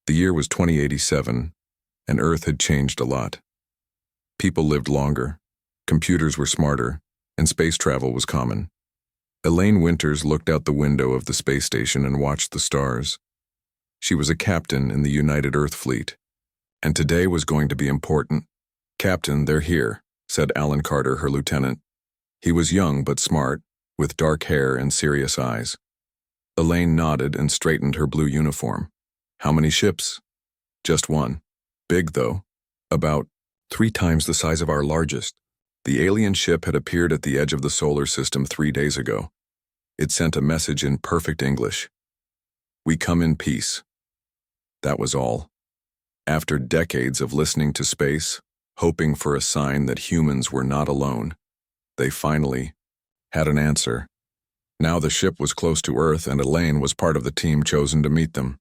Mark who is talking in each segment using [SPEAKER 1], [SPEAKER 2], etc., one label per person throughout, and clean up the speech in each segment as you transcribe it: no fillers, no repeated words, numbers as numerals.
[SPEAKER 1] The year was 2087, and Earth had changed a lot. People lived longer, computers were smarter, and space travel was common. Elaine Winters looked out the window of the space station and watched the stars. She was a captain in the United Earth Fleet, and today was going to be important. "Captain, they're here," said Alan Carter, her lieutenant. He was young but smart, with dark hair and serious eyes. Elaine nodded and straightened her blue uniform. "How many ships?" "Just one. Big, though. About 3 times the size of our largest." The alien ship had appeared at the edge of the solar system 3 days ago. It sent a message in perfect English. "We come in peace." That was all. After decades of listening to space, hoping for a sign that humans were not alone, they finally had an answer. Now the ship was close to Earth, and Elaine was part of the team chosen to meet them.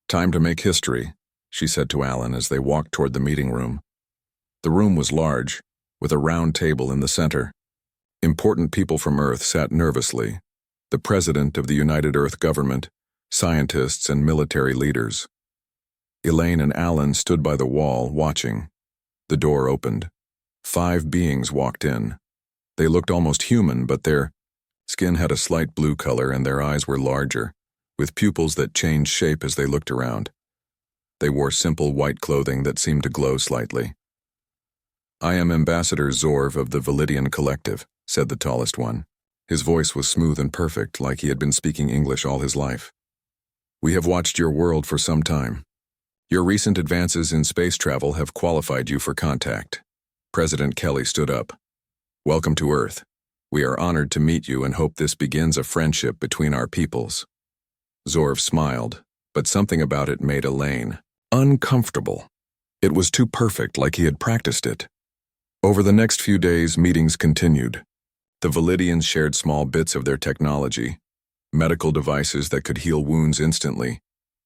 [SPEAKER 1] "Time to make history," she said to Alan as they walked toward the meeting room. The room was large, with a round table in the center. Important people from Earth sat nervously: the president of the United Earth government, scientists, and military leaders. Elaine and Alan stood by the wall, watching. The door opened. 5 beings walked in. They looked almost human, but their skin had a slight blue color and their eyes were larger, with pupils that changed shape as they looked around. They wore simple white clothing that seemed to glow slightly. "I am Ambassador Zorv of the Validian Collective," said the tallest one. His voice was smooth and perfect, like he had been speaking English all his life. "We have watched your world for some time. Your recent advances in space travel have qualified you for contact." President Kelly stood up. "Welcome to Earth. We are honored to meet you and hope this begins a friendship between our peoples." Zorv smiled, but something about it made Elaine uncomfortable. It was too perfect, like he had practiced it. Over the next few days, meetings continued. The Validians shared small bits of their technology: medical devices that could heal wounds instantly,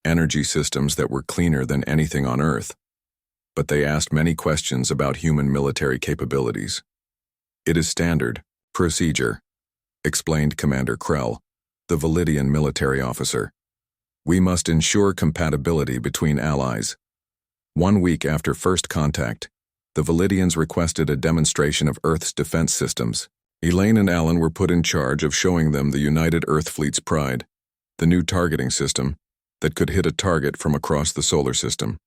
[SPEAKER 1] energy systems that were cleaner than anything on Earth. But they asked many questions about human military capabilities. "It is standard procedure," explained Commander Krell, the Validian military officer. "We must ensure compatibility between allies." 1 week after first contact, the Validians requested a demonstration of Earth's defense systems. Elaine and Alan were put in charge of showing them the United Earth Fleet's pride, the new targeting system that could hit a target from across the solar system.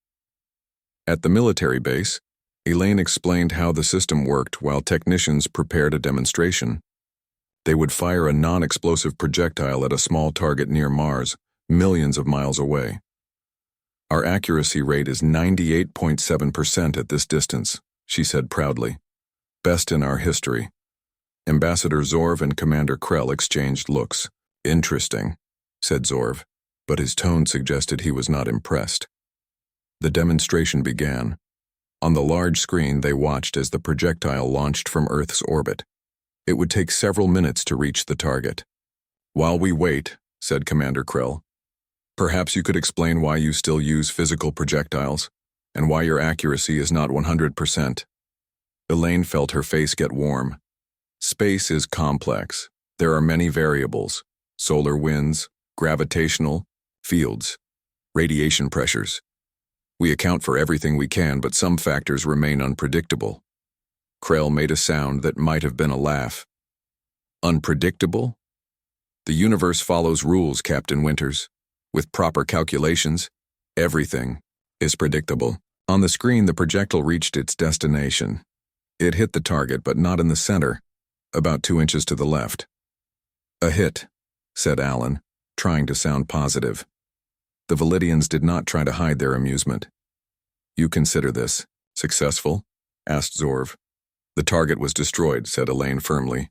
[SPEAKER 1] At the military base, Elaine explained how the system worked while technicians prepared a demonstration. They would fire a non-explosive projectile at a small target near Mars, millions of miles away. "Our accuracy rate is 98.7% at this distance," she said proudly. "Best in our history." Ambassador Zorv and Commander Krell exchanged looks. "Interesting," said Zorv, but his tone suggested he was not impressed. The demonstration began. On the large screen, they watched as the projectile launched from Earth's orbit. It would take several minutes to reach the target. "While we wait," said Commander Krell, "perhaps you could explain why you still use physical projectiles, and why your accuracy is not 100%. Elaine felt her face get warm. Space is complex. There are many variables: solar winds, gravitational fields, radiation pressures. We account for everything we can, but some factors remain unpredictable." Krell made a sound that might have been a laugh. "Unpredictable? The universe follows rules, Captain Winters. With proper calculations, everything is predictable." On the screen, the projectile reached its destination. It hit the target, but not in the center, about 2 inches to the left. "A hit," said Alan, trying to sound positive. The Validians did not try to hide their amusement. "You consider this successful?" asked Zorv. "The target was destroyed," said Elaine firmly.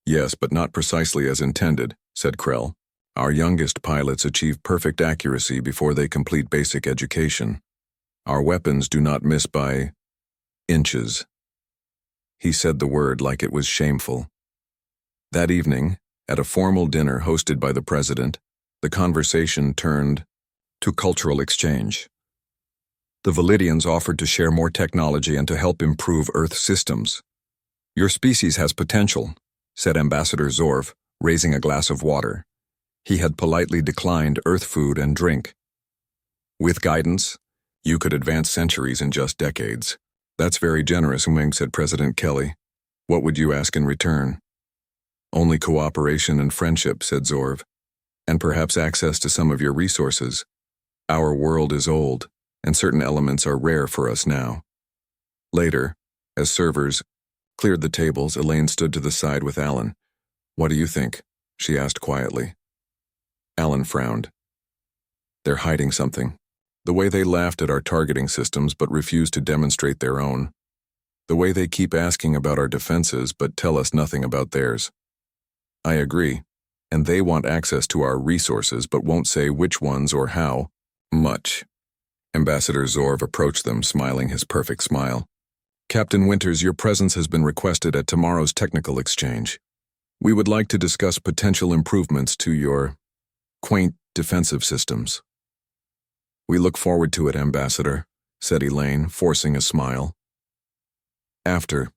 [SPEAKER 1] "Yes, but not precisely as intended," said Krell. "Our youngest pilots achieve perfect accuracy before they complete basic education. Our weapons do not miss by inches." He said the word like it was shameful. That evening, at a formal dinner hosted by the president, the conversation turned to cultural exchange. The Validians offered to share more technology and to help improve Earth systems. "Your species has potential," said Ambassador Zorv, raising a glass of water. He had politely declined Earth food and drink. With guidance, you could advance centuries in just decades. That's very generous, Wing, said President Kelly. What would you ask in return? Only cooperation and friendship, said Zorv, and perhaps access to some of your resources. Our world is old, and certain elements are rare for us now. Later, as servers cleared the tables, Elaine stood to the side with Alan. What do you think? She asked quietly. Alan frowned. They're hiding something. The way they laughed at our targeting systems but refused to demonstrate their own. The way they keep asking about our defenses but tell us nothing about theirs. I agree, and they want access to our resources but won't say which ones or how much. Ambassador Zorv approached them, smiling his perfect smile. Captain Winters, your presence has been requested at tomorrow's technical exchange. We would like to discuss potential improvements to your quaint defensive systems. We look forward to it, Ambassador, said Elaine, forcing a smile. After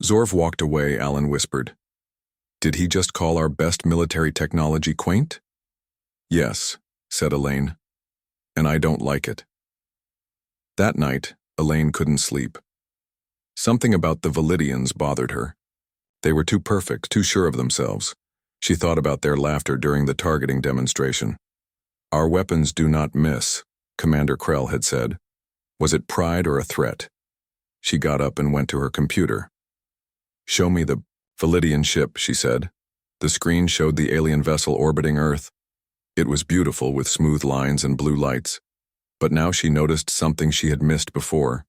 [SPEAKER 1] Zorv walked away, Alan whispered, Did he just call our best military technology quaint? Yes, said Elaine, and I don't like it. That night, Elaine couldn't sleep. Something about the Validians bothered her. They were too perfect, too sure of themselves. She thought about their laughter during the targeting demonstration. Our weapons do not miss, Commander Krell had said. Was it pride or a threat? She got up and went to her computer. Show me the Validian ship, she said. The screen showed the alien vessel orbiting Earth. It was beautiful with smooth lines and blue lights. But now she noticed something she had missed before.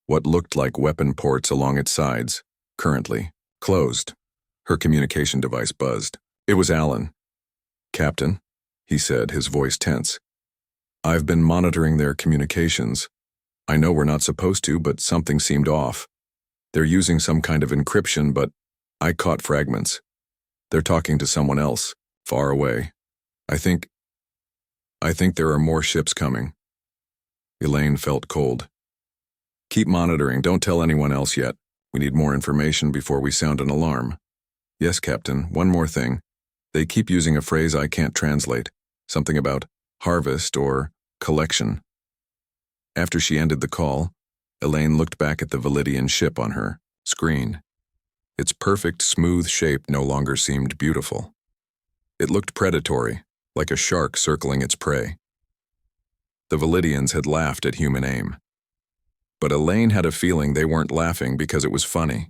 [SPEAKER 1] What looked like weapon ports along its sides, currently closed. Her communication device buzzed. It was Alan. Captain, he said, his voice tense. I've been monitoring their communications. I know we're not supposed to, but something seemed off. They're using some kind of encryption, but I caught fragments. They're talking to someone else, far away. I think there are more ships coming. Elaine felt cold. Keep monitoring. Don't tell anyone else yet. We need more information before we sound an alarm. Yes, Captain. One more thing. They keep using a phrase I can't translate. Something about harvest or collection. After she ended the call, Elaine looked back at the Validian ship on her screen. Its perfect, smooth shape no longer seemed beautiful. It looked predatory, like a shark circling its prey. The Validians had laughed at human aim. But Elaine had a feeling they weren't laughing because it was funny.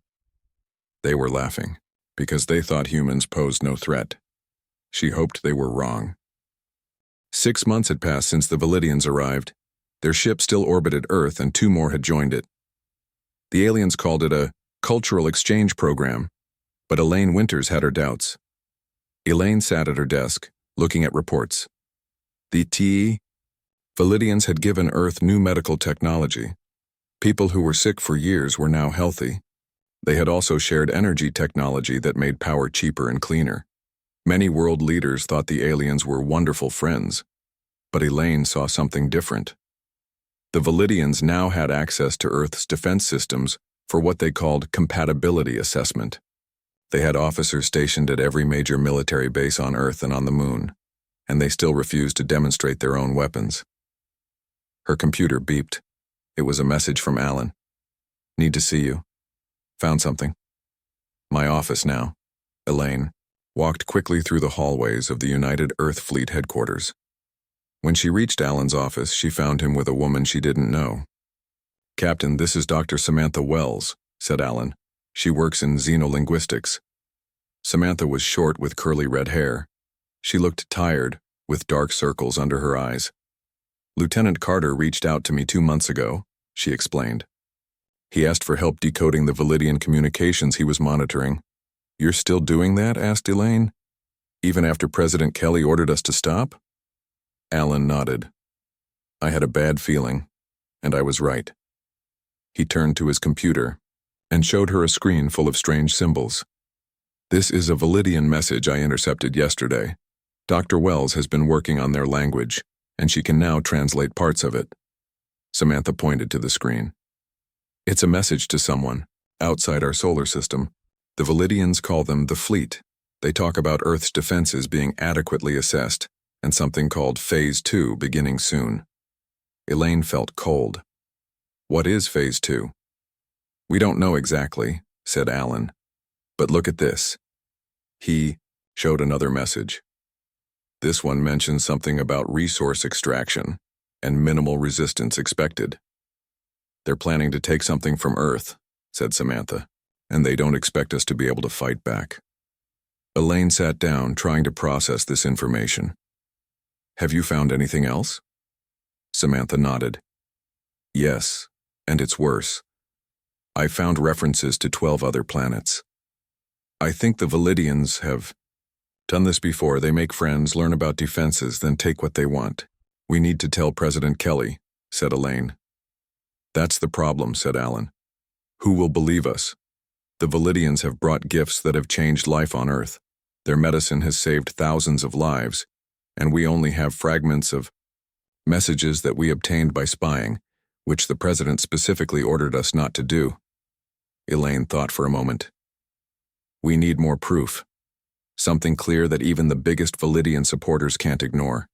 [SPEAKER 1] They were laughing because they thought humans posed no threat. She hoped they were wrong. 6 months had passed since the Validians arrived. Their ship still orbited Earth and 2 more had joined it. The aliens called it a cultural exchange program, but Elaine Winters had her doubts. Elaine sat at her desk, looking at reports. The Validians had given Earth new medical technology. People who were sick for years were now healthy. They had also shared energy technology that made power cheaper and cleaner. Many world leaders thought the aliens were wonderful friends, but Elaine saw something different. The Validians now had access to Earth's defense systems for what they called compatibility assessment. They had officers stationed at every major military base on Earth and on the Moon, and they still refused to demonstrate their own weapons. Her computer beeped. It was a message from Alan. Need to see you. Found something. My office now. Elaine walked quickly through the hallways of the United Earth Fleet headquarters. When she reached Alan's office, she found him with a woman she didn't know. Captain, this is Dr. Samantha Wells, said Alan. She works in xenolinguistics. Samantha was short with curly red hair. She looked tired, with dark circles under her eyes. Lieutenant Carter reached out to me 2 months ago, she explained. He asked for help decoding the Validian communications he was monitoring. You're still doing that? Asked Elaine. Even after President Kelly ordered us to stop? Alan nodded. I had a bad feeling, and I was right. He turned to his computer and showed her a screen full of strange symbols. This is a Validian message I intercepted yesterday. Dr. Wells has been working on their language, and she can now translate parts of it. Samantha pointed to the screen. It's a message to someone, outside our solar system. The Validians call them the Fleet. They talk about Earth's defenses being adequately assessed, and something called Phase 2 beginning soon. Elaine felt cold. What is Phase 2? We don't know exactly, said Alan. But look at this. He showed another message. This one mentions something about resource extraction and minimal resistance expected. They're planning to take something from Earth, said Samantha, and they don't expect us to be able to fight back. Elaine sat down, trying to process this information. Have you found anything else? Samantha nodded. Yes, and it's worse. I found references to 12 other planets. I think the Validians have done this before. They make friends, learn about defenses, then take what they want. We need to tell President Kelly, said Elaine. That's the problem, said Alan. Who will believe us? The Validians have brought gifts that have changed life on Earth. Their medicine has saved thousands of lives, and we only have fragments of messages that we obtained by spying, which the President specifically ordered us not to do. Elaine thought for a moment. We need more proof. Something clear that even the biggest Validian supporters can't ignore.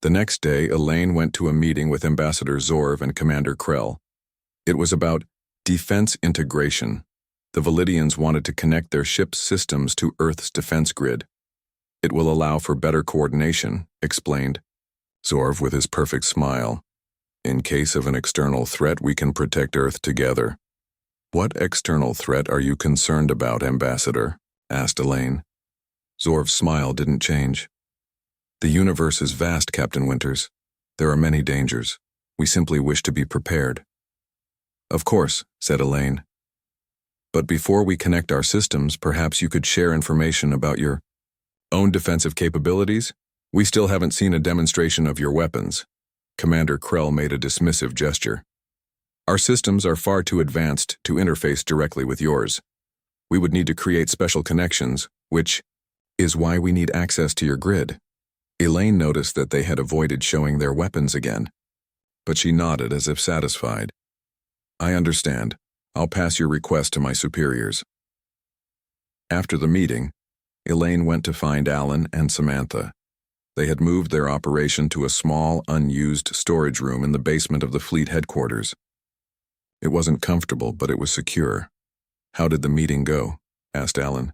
[SPEAKER 1] The next day, Elaine went to a meeting with Ambassador Zorv and Commander Krell. It was about defense integration. The Validians wanted to connect their ship's systems to Earth's defense grid. It will allow for better coordination, explained Zorv with his perfect smile. In case of an external threat, we can protect Earth together. What external threat are you concerned about, Ambassador? Asked Elaine. Zorv's smile didn't change. The universe is vast, Captain Winters. There are many dangers. We simply wish to be prepared. Of course, said Elaine. But before we connect our systems, perhaps you could share information about your own defensive capabilities? We still haven't seen a demonstration of your weapons. Commander Krell made a dismissive gesture. Our systems are far too advanced to interface directly with yours. We would need to create special connections, which is why we need access to your grid. Elaine noticed that they had avoided showing their weapons again, but she nodded as if satisfied. I understand. I'll pass your request to my superiors. After the meeting, Elaine went to find Alan and Samantha. They had moved their operation to a small, unused storage room in the basement of the fleet headquarters. It wasn't comfortable, but it was secure. How did the meeting go? Asked Alan.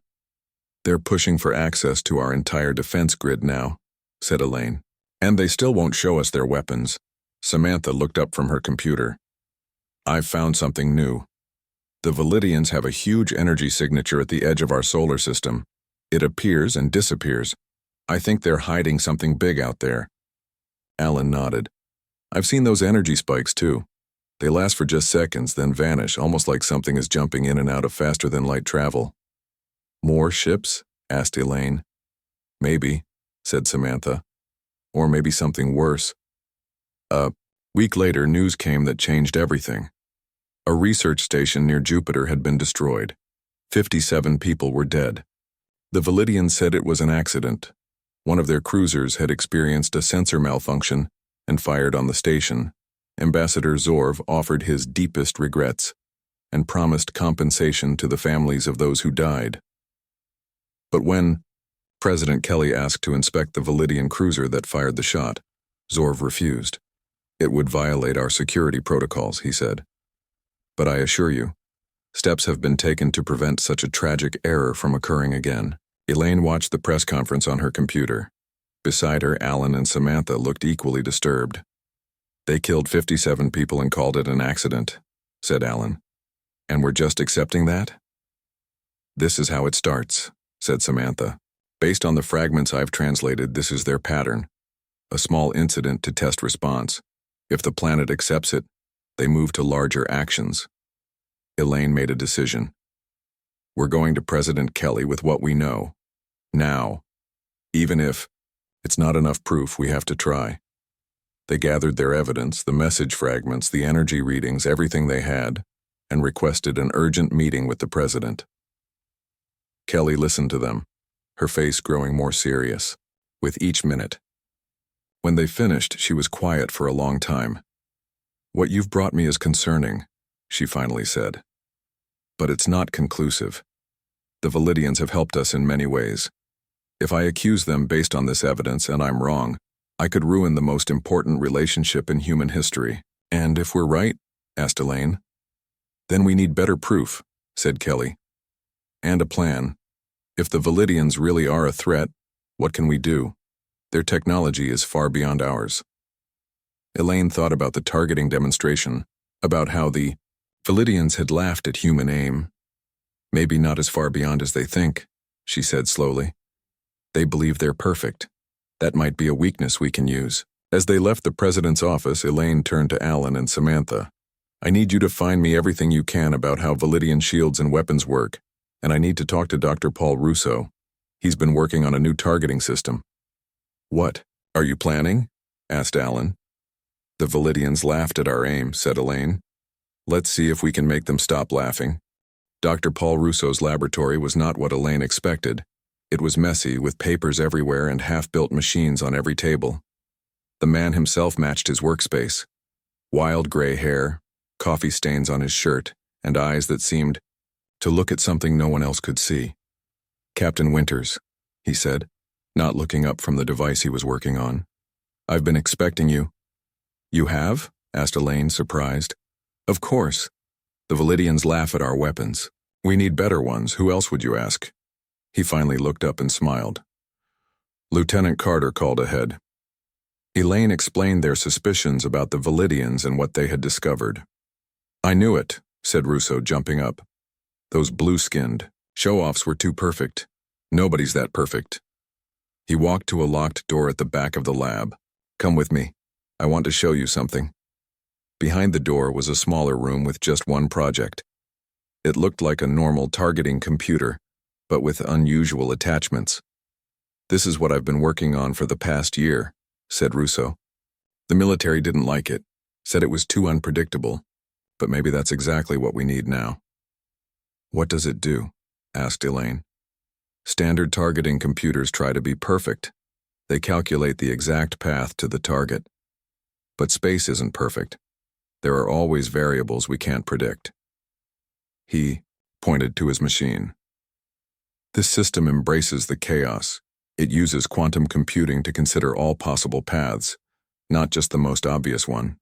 [SPEAKER 1] They're pushing for access to our entire defense grid now, said Elaine. And they still won't show us their weapons. Samantha looked up from her computer. I've found something new. The Validians have a huge energy signature at the edge of our solar system. It appears and disappears. I think they're hiding something big out there. Alan nodded. I've seen those energy spikes too. They last for just seconds, then vanish, almost like something is jumping in and out of faster-than-light travel. More ships? Asked Elaine. Maybe, said Samantha. Or maybe something worse. A week later, news came that changed everything. A research station near Jupiter had been destroyed. 57 people were dead. The Validians said it was an accident. One of their cruisers had experienced a sensor malfunction and fired on the station. Ambassador Zorv offered his deepest regrets and promised compensation to the families of those who died. But when President Kelly asked to inspect the Validian cruiser that fired the shot, Zorv refused. It would violate our security protocols, he said. But I assure you, steps have been taken to prevent such a tragic error from occurring again. Elaine watched the press conference on her computer. Beside her, Alan and Samantha looked equally disturbed. They killed 57 people and called it an accident, said Alan. And we're just accepting that? This is how it starts, said Samantha. Based on the fragments I've translated, this is their pattern. A small incident to test response. If the planet accepts it, they move to larger actions. Elaine made a decision. We're going to President Kelly with what we know. Now. Even if it's not enough proof, we have to try. They gathered their evidence, the message fragments, the energy readings, everything they had, and requested an urgent meeting with the president. Kelly listened to them, her face growing more serious, with each minute. When they finished, she was quiet for a long time. What you've brought me is concerning, she finally said. But it's not conclusive. The Validians have helped us in many ways. If I accuse them based on this evidence and I'm wrong, I could ruin the most important relationship in human history. And if we're right? Asked Elaine. Then we need better proof, said Kelly. And a plan. If the Validians really are a threat, what can we do? Their technology is far beyond ours. Elaine thought about the targeting demonstration, about how the Validians had laughed at human aim. Maybe not as far beyond as they think, she said slowly. They believe they're perfect. That might be a weakness we can use. As they left the president's office, Elaine turned to Alan and Samantha. I need you to find me everything you can about how Validian shields and weapons work, and I need to talk to Dr. Paul Russo. He's been working on a new targeting system. What? Are you planning? Asked Alan. The Validians laughed at our aim, said Elaine. Let's see if we can make them stop laughing. Dr. Paul Russo's laboratory was not what Elaine expected. It was messy, with papers everywhere and half-built machines on every table. The man himself matched his workspace. Wild gray hair, coffee stains on his shirt, and eyes that seemed to look at something no one else could see. Captain Winters, he said, not looking up from the device he was working on. I've been expecting you. You have? Asked Elaine, surprised. Of course. The Validians laugh at our weapons. We need better ones. Who else would you ask? He finally looked up and smiled. Lieutenant Carter called ahead. Elaine explained their suspicions about the Validians and what they had discovered. I knew it, said Russo, jumping up. Those blue-skinned show-offs were too perfect. Nobody's that perfect. He walked to a locked door at the back of the lab. Come with me. I want to show you something. Behind the door was a smaller room with just one project. It looked like a normal targeting computer, but with unusual attachments. This is what I've been working on for the past year, said Russo. The military didn't like it, said it was too unpredictable, but maybe that's exactly what we need now. What does it do? Asked Elaine. Standard targeting computers try to be perfect. They calculate the exact path to the target. But space isn't perfect. There are always variables we can't predict. He pointed to his machine. This system embraces the chaos. It uses quantum computing to consider all possible paths, not just the most obvious one.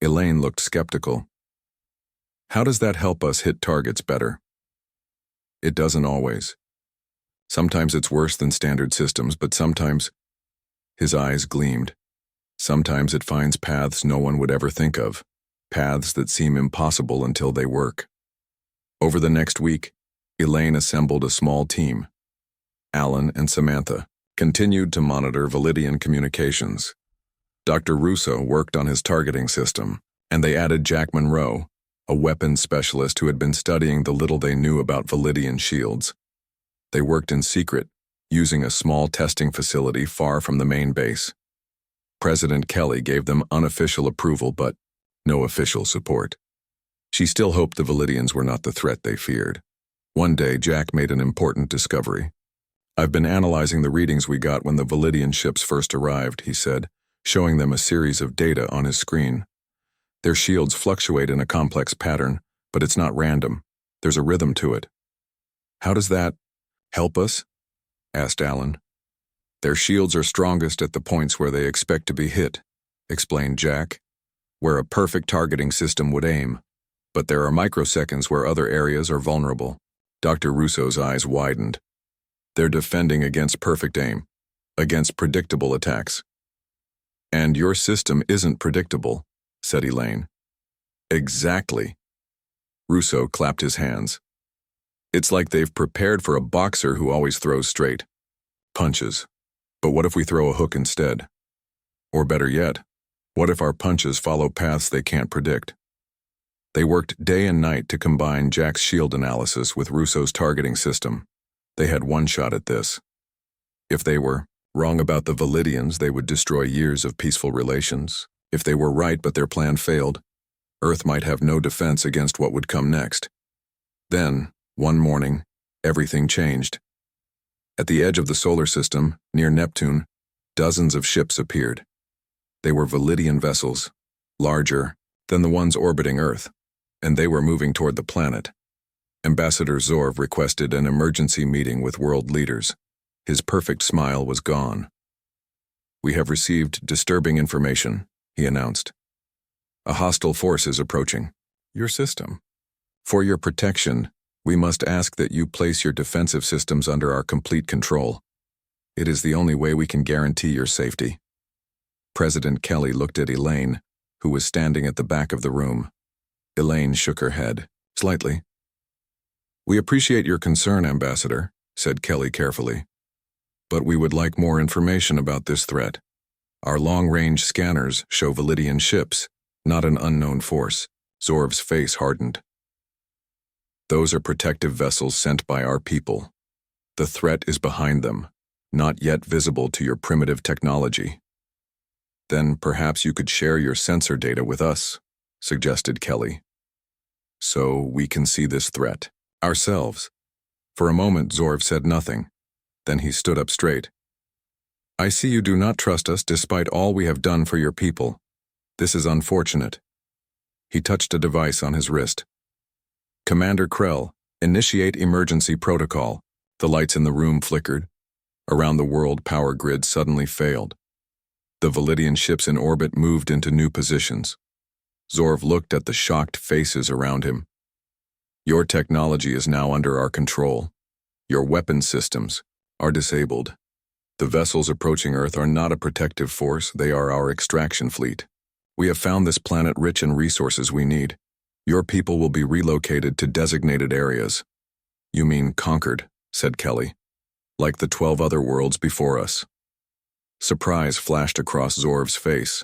[SPEAKER 1] Elaine looked skeptical. How does that help us hit targets better? It doesn't always. Sometimes it's worse than standard systems, but sometimes... His eyes gleamed. Sometimes it finds paths no one would ever think of, paths that seem impossible until they work. Over the next week, Elaine assembled a small team. Alan and Samantha continued to monitor Validian communications. Dr. Russo worked on his targeting system, and they added Jack Monroe, a weapons specialist who had been studying the little they knew about Validian shields. They worked in secret, using a small testing facility far from the main base. President Kelly gave them unofficial approval but no official support. She still hoped the Validians were not the threat they feared. One day, Jack made an important discovery. I've been analyzing the readings we got when the Validian ships first arrived, he said, showing them a series of data on his screen. Their shields fluctuate in a complex pattern, but it's not random. There's a rhythm to it. How does that help us? Asked Alan. Their shields are strongest at the points where they expect to be hit, explained Jack, where a perfect targeting system would aim. But there are microseconds where other areas are vulnerable. Dr. Russo's eyes widened. They're defending against perfect aim, against predictable attacks. And your system isn't predictable, said Elaine. Exactly. Russo clapped his hands. It's like they've prepared for a boxer who always throws straight punches. But what if we throw a hook instead? Or better yet, what if our punches follow paths they can't predict? They worked day and night to combine Jack's shield analysis with Russo's targeting system. They had one shot at this. If they were wrong about the Validians, they would destroy years of peaceful relations. If they were right but their plan failed, Earth might have no defense against what would come next. Then, one morning, everything changed. At the edge of the solar system, near Neptune, dozens of ships appeared. They were Validian vessels, larger than the ones orbiting Earth, and they were moving toward the planet. Ambassador Zorv requested an emergency meeting with world leaders. His perfect smile was gone. We have received disturbing information, he announced. A hostile force is approaching your system. For your protection, we must ask that you place your defensive systems under our complete control. It is the only way we can guarantee your safety. President Kelly looked at Elaine, who was standing at the back of the room. Elaine shook her head, slightly. We appreciate your concern, Ambassador, said Kelly carefully. But we would like more information about this threat. Our long-range scanners show Validian ships, not an unknown force. Zorv's face hardened. Those are protective vessels sent by our people. The threat is behind them, not yet visible to your primitive technology. Then perhaps you could share your sensor data with us, suggested Kelly. So we can see this threat ourselves. For a moment, Zorv said nothing. Then he stood up straight. I see you do not trust us despite all we have done for your people. This is unfortunate. He touched a device on his wrist. Commander Krell, initiate emergency protocol. The lights in the room flickered. Around the world, power grid suddenly failed. The Validian ships in orbit moved into new positions. Zorv looked at the shocked faces around him. Your technology is now under our control. Your weapon systems are disabled. The vessels approaching Earth are not a protective force, they are our extraction fleet. We have found this planet rich in resources we need. Your people will be relocated to designated areas. You mean conquered, said Kelly. Like the 12 other worlds before us. Surprise flashed across Zorv's face.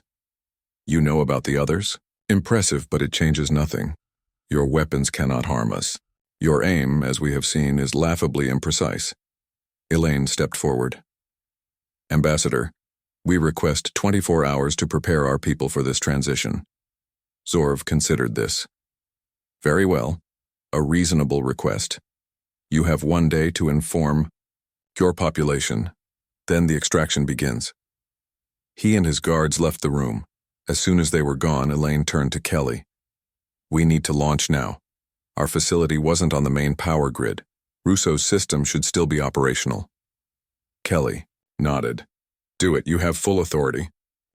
[SPEAKER 1] You know about the others? Impressive, but it changes nothing. Your weapons cannot harm us. Your aim, as we have seen, is laughably imprecise. Elaine stepped forward. Ambassador, we request 24 hours to prepare our people for this transition. Zorv considered this. Very well. A reasonable request. You have 1 day to inform your population. Then the extraction begins. He and his guards left the room. As soon as they were gone, Elaine turned to Kelly. We need to launch now. Our facility wasn't on the main power grid. Russo's system should still be operational. Kelly nodded. Do it, you have full authority.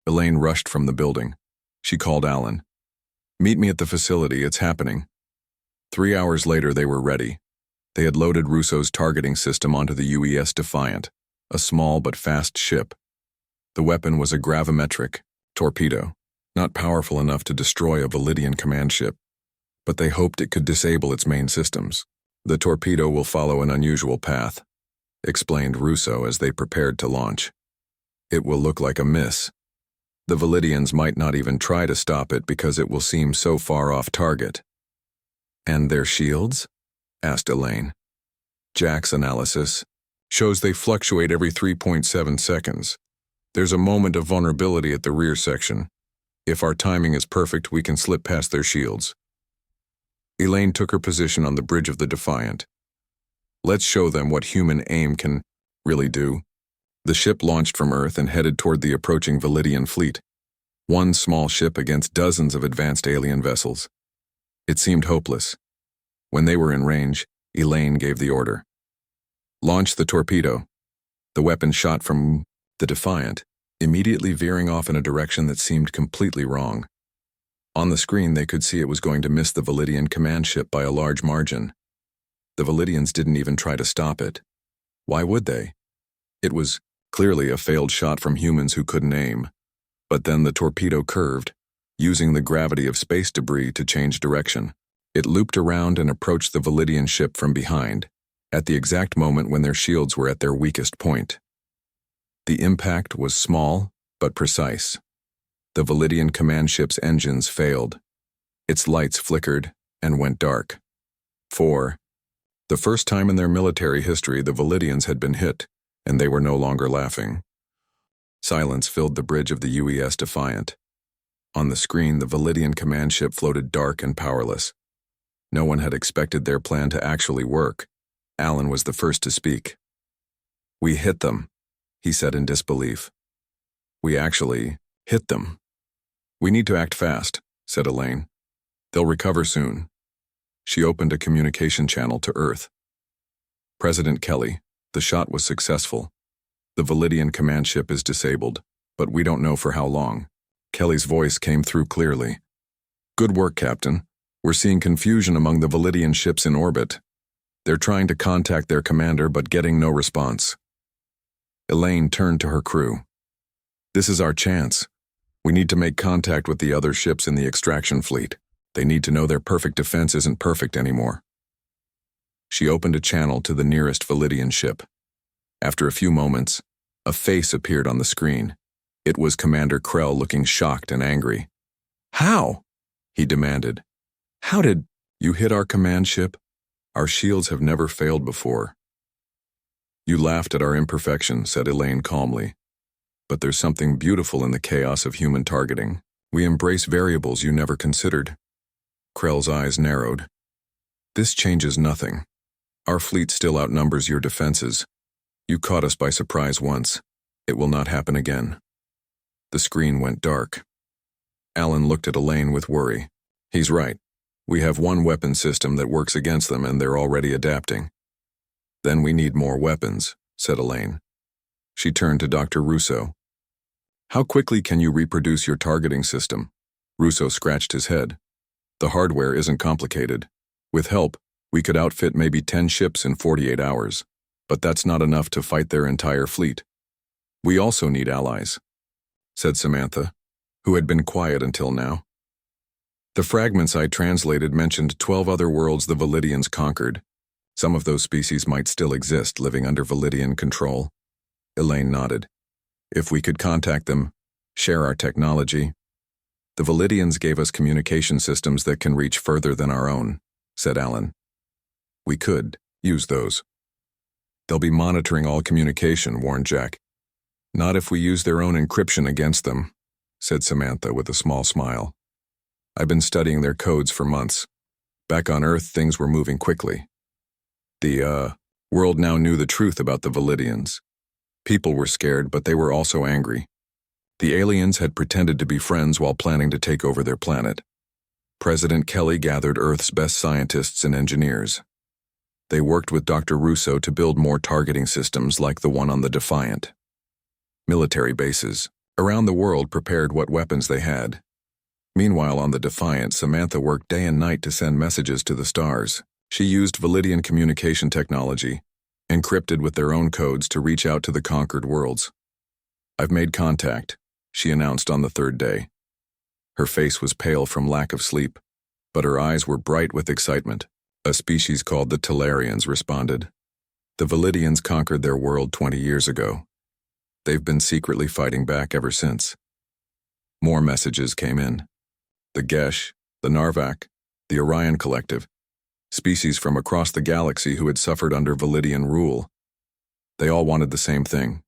[SPEAKER 1] Elaine rushed from the building. She called Alan. Meet me at the facility, it's happening. 3 hours later they were ready. They had loaded Russo's targeting system onto the UES Defiant, a small but fast ship. The weapon was a gravimetric torpedo, not powerful enough to destroy a Validian command ship, but they hoped it could disable its main systems. The torpedo will follow an unusual path, explained Russo as they prepared to launch. It will look like a miss. The Validians might not even try to stop it because it will seem so far off target. And their shields? Asked Elaine. Jack's analysis shows they fluctuate every 3.7 seconds. There's a moment of vulnerability at the rear section. If our timing is perfect, we can slip past their shields. Elaine took her position on the bridge of the Defiant. Let's show them what human aim can really do. The ship launched from Earth and headed toward the approaching Validian fleet. One small ship against dozens of advanced alien vessels. It seemed hopeless. When they were in range, Elaine gave the order. Launch the torpedo. The weapon shot from the Defiant, immediately veering off in a direction that seemed completely wrong. On the screen, they could see it was going to miss the Validian command ship by a large margin. The Validians didn't even try to stop it. Why would they? It was clearly a failed shot from humans who couldn't aim. But then the torpedo curved, using the gravity of space debris to change direction. It looped around and approached the Validian ship from behind, at the exact moment when their shields were at their weakest point. The impact was small, but precise. The Validian command ship's engines failed. Its lights flickered and went dark. For the first time in their military history, the Validians had been hit, and they were no longer laughing. Silence filled the bridge of the UES Defiant. On the screen, the Validian command ship floated dark and powerless. No one had expected their plan to actually work. Alan was the first to speak. We hit them, he said in disbelief. We actually hit them. We need to act fast, said Elaine. They'll recover soon. She opened a communication channel to Earth. President Kelly, the shot was successful. The Validian command ship is disabled. but we don't know for how long. Kelly's voice came through clearly. Good work, Captain. We're seeing confusion among the Validian ships in orbit. They're trying to contact their commander but getting no response. Elaine turned to her crew. This is our chance. We need to make contact with the other ships in the extraction fleet. They need to know their perfect defense isn't perfect anymore. She opened a channel to the nearest Validian ship. After a few moments, a face appeared on the screen. It was Commander Krell looking shocked and angry. How? He demanded. How did you hit our command ship? Our shields have never failed before. You laughed at our imperfection, said Elaine calmly. But there's something beautiful in the chaos of human targeting. We embrace variables you never considered. Krell's eyes narrowed. This changes nothing. Our fleet still outnumbers your defenses. You caught us by surprise once. It will not happen again. The screen went dark. Alan looked at Elaine with worry. He's right. We have one weapon system that works against them and they're already adapting. Then we need more weapons, said Elaine. She turned to Dr. Russo. How quickly can you reproduce your targeting system? Russo scratched his head. The hardware isn't complicated. With help, we could outfit maybe 10 ships in 48 hours. But that's not enough to fight their entire fleet. We also need allies, said Samantha, who had been quiet until now. The fragments I translated mentioned 12 other worlds the Validians conquered. Some of those species might still exist, living under Validian control. Elaine nodded. If we could contact them, share our technology. The Validians gave us communication systems that can reach further than our own, said Alan. We could use those. They'll be monitoring all communication, warned Jack. Not if we use their own encryption against them, said Samantha with a small smile. I've been studying their codes for months. Back on Earth, things were moving quickly. The world now knew the truth about the Validians. People were scared, but they were also angry. The aliens had pretended to be friends while planning to take over their planet. President Kelly gathered Earth's best scientists and engineers. They worked with Dr. Russo to build more targeting systems like the one on the Defiant. Military bases around the world prepared what weapons they had. Meanwhile, on the Defiant, Samantha worked day and night to send messages to the stars. She used Validian communication technology, encrypted with their own codes to reach out to the conquered worlds. I've made contact, she announced on the third day. Her face was pale from lack of sleep, but her eyes were bright with excitement. A species called the Talarians responded. The Validians conquered their world 20 years ago. They've been secretly fighting back ever since. More messages came in. The Gesh, the Narvak, the Orion Collective, species from across the galaxy who had suffered under Validian rule. They all wanted the same thing: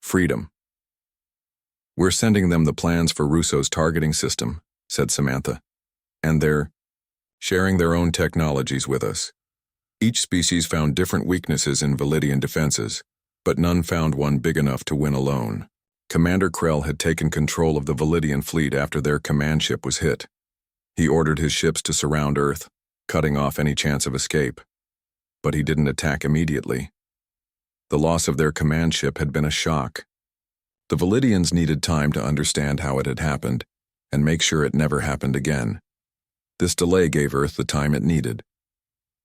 [SPEAKER 1] freedom. We're sending them the plans for Russo's targeting system, said Samantha. And they're sharing their own technologies with us. Each species found different weaknesses in Validian defenses, but none found one big enough to win alone. Commander Krell had taken control of the Validian fleet after their command ship was hit. He ordered his ships to surround Earth, cutting off any chance of escape. But he didn't attack immediately. The loss of their command ship had been a shock. The Validians needed time to understand how it had happened and make sure it never happened again. This delay gave Earth the time it needed.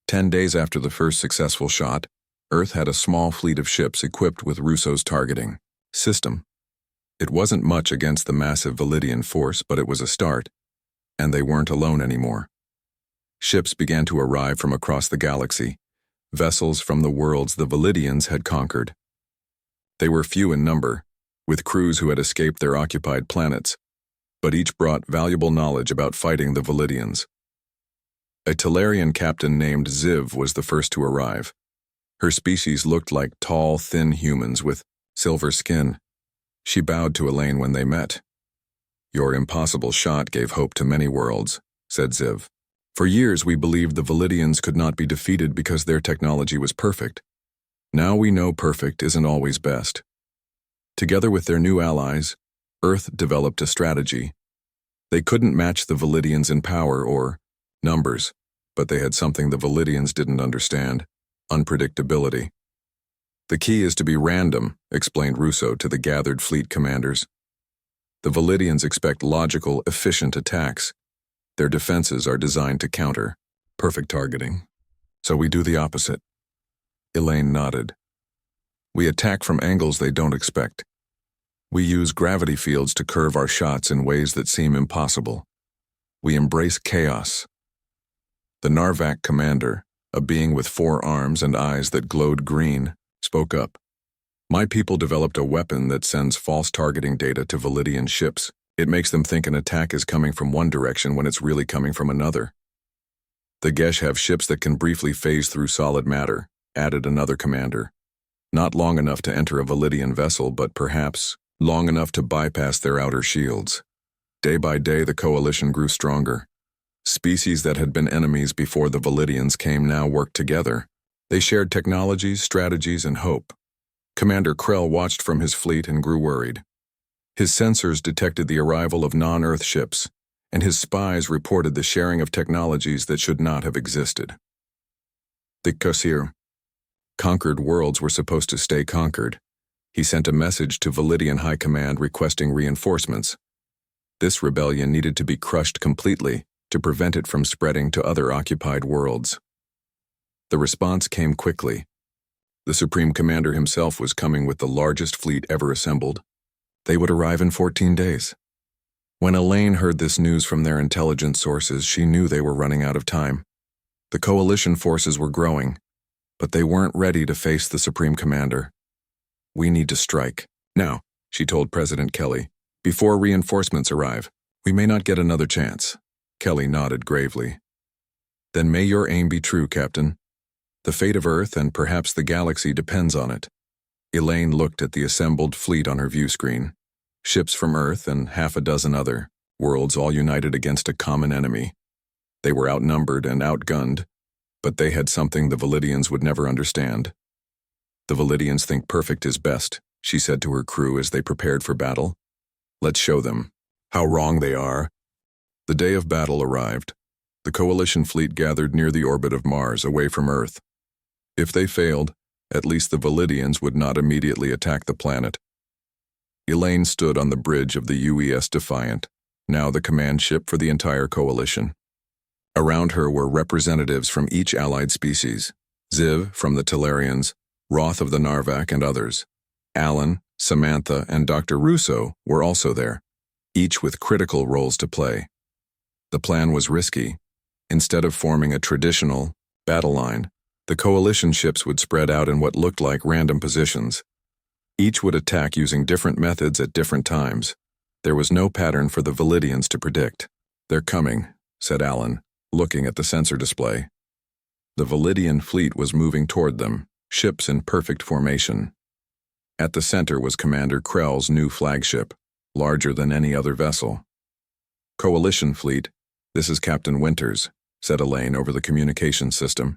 [SPEAKER 1] 10 days after the first successful shot, Earth had a small fleet of ships equipped with Russo's targeting system. It wasn't much against the massive Validian force, but it was a start, and they weren't alone anymore. Ships began to arrive from across the galaxy, vessels from the worlds the Validians had conquered. They were few in number, with crews who had escaped their occupied planets, but each brought valuable knowledge about fighting the Validians. A Talarian captain named Ziv was the first to arrive. Her species looked like tall, thin humans with silver skin. She bowed to Elaine when they met. Your impossible shot gave hope to many worlds, said Ziv. For years we believed the Validians could not be defeated because their technology was perfect. Now we know perfect isn't always best. Together with their new allies, Earth developed a strategy. They couldn't match the Validians in power or numbers, but they had something the Validians didn't understand: unpredictability. The key is to be random, explained Russo to the gathered fleet commanders. The Validians expect logical, efficient attacks. Their defenses are designed to counter. Perfect targeting. So we do the opposite. Elaine nodded. We attack from angles they don't expect. We use gravity fields to curve our shots in ways that seem impossible. We embrace chaos. The Narvac commander, a being with 4 arms and eyes that glowed green, spoke up. My people developed a weapon that sends false targeting data to Validian ships. It makes them think an attack is coming from one direction when it's really coming from another. The Gesh have ships that can briefly phase through solid matter, added another commander. Not long enough to enter a Validian vessel, but perhaps long enough to bypass their outer shields. Day by day, the coalition grew stronger. Species that had been enemies before the Validians came now worked together. They shared technologies, strategies, and hope. Commander Krell watched from his fleet and grew worried. His sensors detected the arrival of non-Earth ships, and his spies reported the sharing of technologies that should not have existed. The Kosir. Conquered worlds were supposed to stay conquered. He sent a message to Validian High Command requesting reinforcements. This rebellion needed to be crushed completely to prevent it from spreading to other occupied worlds. The response came quickly. The Supreme Commander himself was coming with the largest fleet ever assembled. They would arrive in 14 days. When Elaine heard this news from their intelligence sources, she knew they were running out of time. The coalition forces were growing, but they weren't ready to face the Supreme Commander. We need to strike. Now, she told President Kelly, before reinforcements arrive. We may not get another chance. Kelly nodded gravely. Then may your aim be true, Captain. The fate of Earth and perhaps the galaxy depends on it. Elaine looked at the assembled fleet on her view screen. Ships from Earth and half a dozen other worlds all united against a common enemy. They were outnumbered and outgunned, but they had something the Validians would never understand. The Validians think perfect is best, she said to her crew as they prepared for battle. Let's show them how wrong they are. The day of battle arrived. The coalition fleet gathered near the orbit of Mars, away from Earth. If they failed, at least the Validians would not immediately attack the planet. Elaine stood on the bridge of the UES Defiant, now the command ship for the entire coalition. Around her were representatives from each allied species, Ziv from the Talarians, Roth of the Narvac, and others. Alan, Samantha, and Dr. Russo were also there, each with critical roles to play. The plan was risky. Instead of forming a traditional battle line, the coalition ships would spread out in what looked like random positions. Each would attack using different methods at different times. There was no pattern for the Validians to predict. They're coming, said Alan, looking at the sensor display. The Validian fleet was moving toward them, ships in perfect formation. At the center was Commander Krell's new flagship, larger than any other vessel. Coalition fleet, this is Captain Winters, said Elaine over the communication system.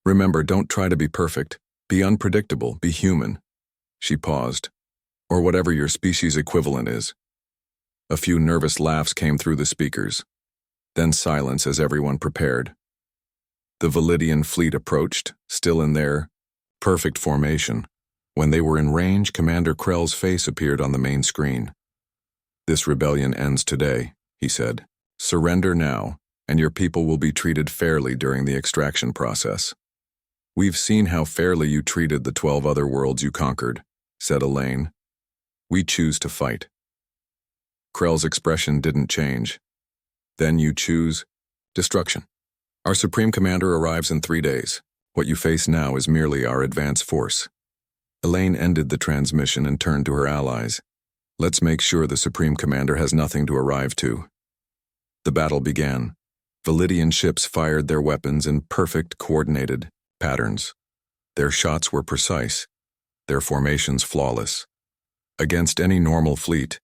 [SPEAKER 1] Remember, don't try to be perfect. Be unpredictable, be human. She paused. Or whatever your species equivalent is. A few nervous laughs came through the speakers. Then silence as everyone prepared. The Validian fleet approached, still in their perfect formation. When they were in range, Commander Krell's face appeared on the main screen. This rebellion ends today, he said. Surrender now, and your people will be treated fairly during the extraction process. We've seen how fairly you treated the 12 other worlds you conquered, said Elaine. We choose to fight. Krell's expression didn't change. Then you choose destruction. Our Supreme Commander arrives in 3 days. What you face now is merely our advance force. Elaine ended the transmission and turned to her allies. Let's make sure the Supreme Commander has nothing to arrive to. The battle began. Validian ships fired their weapons in perfect, coordinated patterns. Their shots were precise, their formations flawless. Against any normal fleet,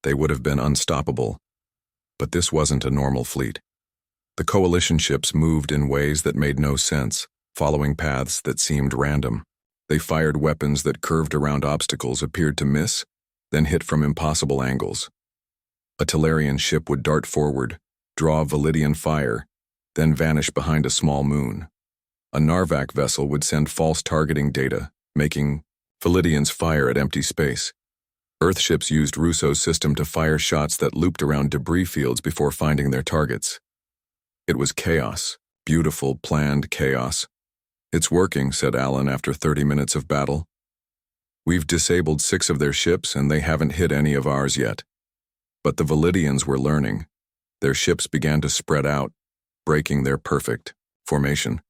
[SPEAKER 1] they would have been unstoppable. But this wasn't a normal fleet. The coalition ships moved in ways that made no sense, following paths that seemed random. They fired weapons that curved around obstacles, appeared to miss, then hit from impossible angles. A Talarian ship would dart forward, draw Validian fire, then vanish behind a small moon. A Narvac vessel would send false targeting data, making Validians fire at empty space. Earth ships used Russo's system to fire shots that looped around debris fields before finding their targets. It was chaos, beautiful, planned chaos. "It's working," said Alan after 30 minutes of battle. "We've disabled 6 of their ships and they haven't hit any of ours yet." But the Validians were learning. Their ships began to spread out, breaking their perfect formation.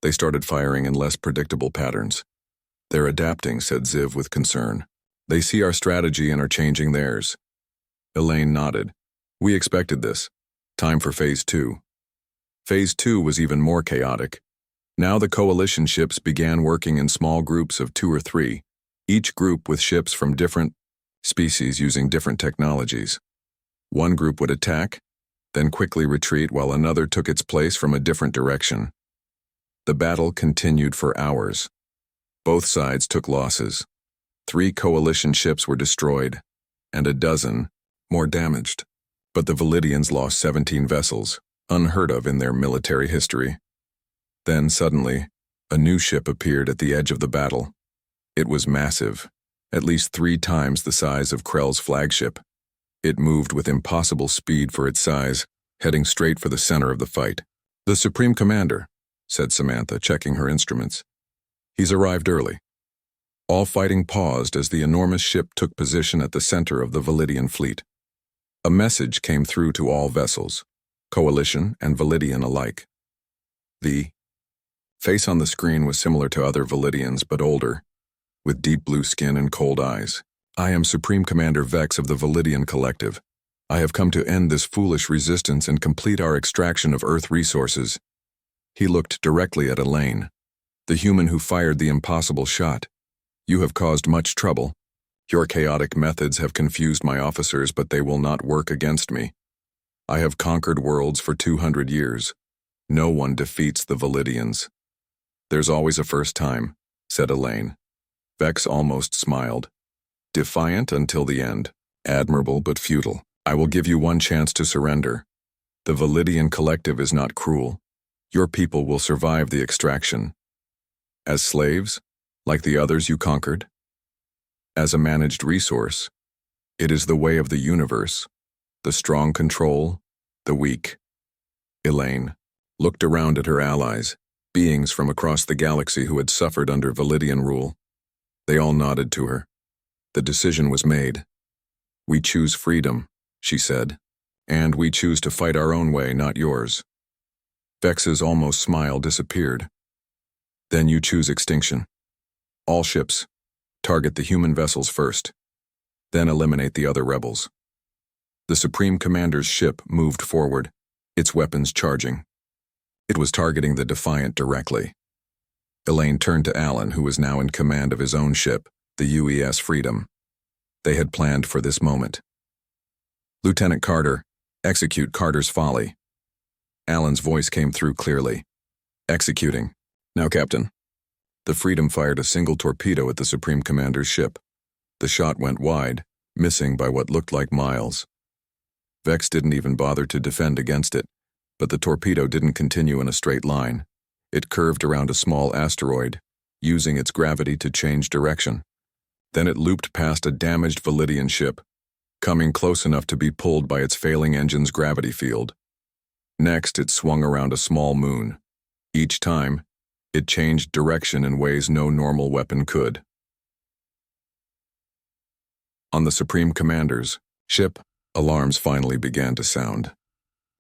[SPEAKER 1] They started firing in less predictable patterns. "They're adapting," said Ziv with concern. "They see our strategy and are changing theirs." Elaine nodded. "We expected this. Time for Phase 2. Phase 2 was even more chaotic. Now the coalition ships began working in small groups of 2 or 3, each group with ships from different species using different technologies. One group would attack, then quickly retreat while another took its place from a different direction. The battle continued for hours. Both sides took losses. 3 coalition ships were destroyed, and a dozen more damaged. But the Validians lost 17 vessels, unheard of in their military history. Then, suddenly, a new ship appeared at the edge of the battle. It was massive, at least 3 times the size of Krell's flagship. It moved with impossible speed for its size, heading straight for the center of the fight. "The Supreme Commander," said Samantha, checking her instruments. "He's arrived early." All fighting paused as the enormous ship took position at the center of the Validian fleet. A message came through to all vessels, Coalition and Validian alike. The face on the screen was similar to other Validians, but older, with deep blue skin and cold eyes. "I am Supreme Commander Vex of the Validian Collective. I have come to end this foolish resistance and complete our extraction of Earth resources." He looked directly at Elaine, the human who fired the impossible shot. "You have caused much trouble. Your chaotic methods have confused my officers, but they will not work against me. I have conquered worlds for 200 years. No one defeats the Validians." "There's always a first time," said Elaine. Vex almost smiled. "Defiant until the end. Admirable but futile. I will give you one chance to surrender. The Validian Collective is not cruel. Your people will survive the extraction. As slaves, like the others you conquered. As a managed resource, it is the way of the universe. The strong control, the weak." Elaine looked around at her allies, beings from across the galaxy who had suffered under Validian rule. They all nodded to her. The decision was made. "We choose freedom," she said, "and we choose to fight our own way, not yours." Vex's almost smile disappeared. "Then you choose extinction. All ships, target the human vessels first, then eliminate the other rebels." The Supreme Commander's ship moved forward, its weapons charging. It was targeting the Defiant directly. Elaine turned to Alan, who was now in command of his own ship, the UES Freedom. They had planned for this moment. "Lieutenant Carter, execute Carter's folly." Alan's voice came through clearly. "Executing. Now, Captain." The Freedom fired a single torpedo at the Supreme Commander's ship. The shot went wide, missing by what looked like miles. Vex didn't even bother to defend against it, but the torpedo didn't continue in a straight line. It curved around a small asteroid, using its gravity to change direction. Then it looped past a damaged Validian ship, coming close enough to be pulled by its failing engine's gravity field. Next, it swung around a small moon. Each time, it changed direction in ways no normal weapon could. On the Supreme Commander's ship, alarms finally began to sound.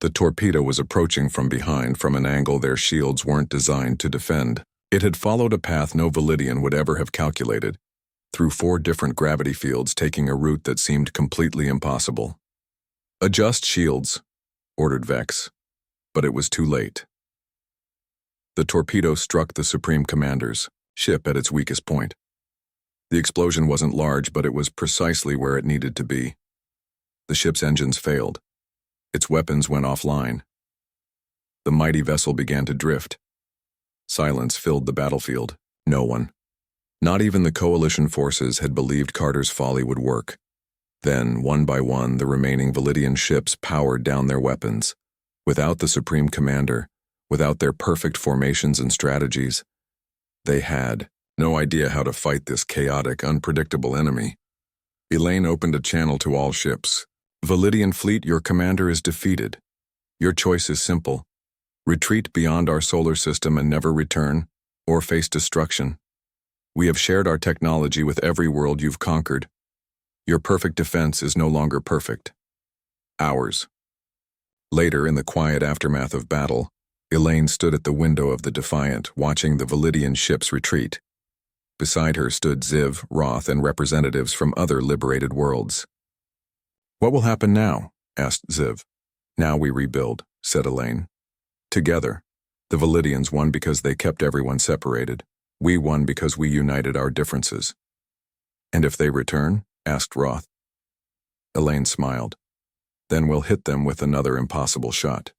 [SPEAKER 1] The torpedo was approaching from behind from an angle their shields weren't designed to defend. It had followed a path no Validian would ever have calculated, through 4 different gravity fields, taking a route that seemed completely impossible. "Adjust shields," ordered Vex, but it was too late. The torpedo struck the Supreme Commander's ship at its weakest point. The explosion wasn't large, but it was precisely where it needed to be. The ship's engines failed. Its weapons went offline. The mighty vessel began to drift. Silence filled the battlefield. No one, not even the coalition forces, had believed Carter's folly would work. Then, one by one, the remaining Validian ships powered down their weapons. Without the Supreme Commander, without their perfect formations and strategies, they had no idea how to fight this chaotic, unpredictable enemy. Elaine opened a channel to all ships. Validian fleet, your commander is defeated. Your choice is simple. Retreat beyond our solar system and never return, or face destruction. We have shared our technology with every world you've conquered. Your perfect defense is no longer perfect. Hours. Later, in the quiet aftermath of battle, Elaine stood at the window of the Defiant, watching the Validian ships retreat. Beside her stood Ziv, Roth, and representatives from other liberated worlds. "What will happen now?" asked Ziv. "Now we rebuild," said Elaine. "Together, the Validians won because they kept everyone separated. We won because we united our differences." "And if they return?" asked Roth. Elaine smiled. "Then we'll hit them with another impossible shot."